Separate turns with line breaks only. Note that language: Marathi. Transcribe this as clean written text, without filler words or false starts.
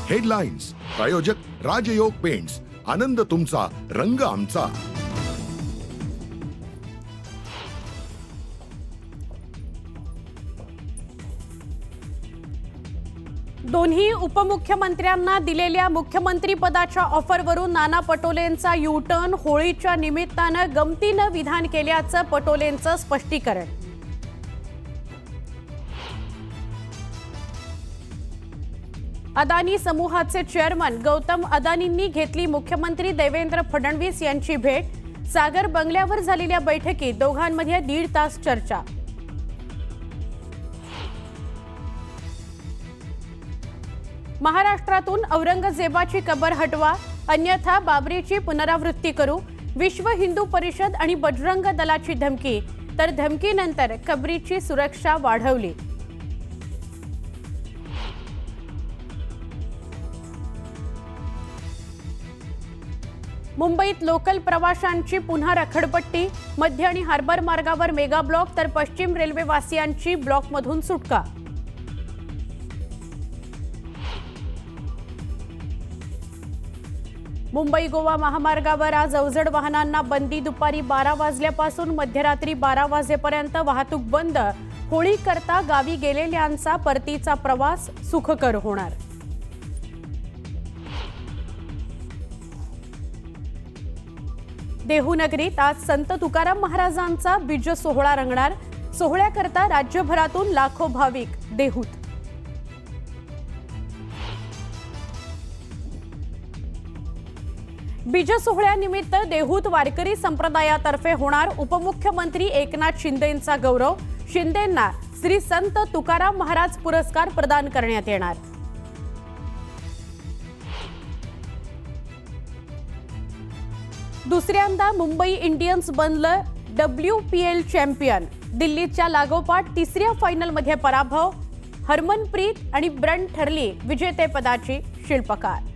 हेडलाईन्स प्रायोजक राजयोग पेंट्स, आनंद तुमचा, रंग आमचा।
दोन्ही उपमुख्यमंत्र्यांना दिलेल्या मुख्यमंत्री पदाच्या ऑफरवरून नाना पटोलेंचा यू-टर्न। होळीच्या निमित्तानं गमतीनं विधान केल्याचं पटोलेंचं स्पष्टीकरण। अदानी समूहाचे चेअरमन गौतम अदानींनी घेतली मुख्यमंत्री देवेंद्र फडणवीस यांची भेट। सागर बंगल्यावर झालेल्या बैठकीत दोघांमध्ये 1.5 तास चर्चा। महाराष्ट्रातून औरंगजेबाची कबर हटवा, अन्यथा बाबरीची पुनरावृत्ती करू। विश्व हिंदू परिषद आणि बजरंग दलाची धमकी, तर धमकीनंतर कबरीची सुरक्षा वाढवली। मुंबईत लोकल प्रवाशांची पुन्हा रखडपट्टी। मध्य आणि हार्बर मार्गावर मेगा ब्लॉक, तर पश्चिम रेल्वे वासियांची ब्लॉकमधून सुटका। मुंबई गोवा महामार्गावर आज अवजड वाहनांना बंदी। दुपारी 12 वाजल्यापासून मध्यरात्री 12 वाजेपर्यंत वाहतूक बंद। होळी करता गावी गेलेल्यांचा परतीचा प्रवास सुखकर होणार। देहू नगरीत आज संत तुकाराम महाराजांचा बीज सोहळा रंगणार। सोहळ्याकरता राज्यभरातून लाखो भाविक देहूत। बीज सोहळ्यानिमित्त देहूत वारकरी संप्रदायातर्फे होणार उपमुख्यमंत्री एकनाथ शिंदेंचा गौरव। शिंदेंना श्री संत तुकाराम महाराज पुरस्कार प्रदान करण्यात येणार। दुसऱ्यांदा मुंबई इंडियन्स बनलं WPL चॅम्पियन। दिल्लीच्या लागोपाठ तिसऱ्या फायनलमध्ये पराभव। हरमनप्रीत आणि ब्रंट ठरली विजेतेपदाची शिल्पकार।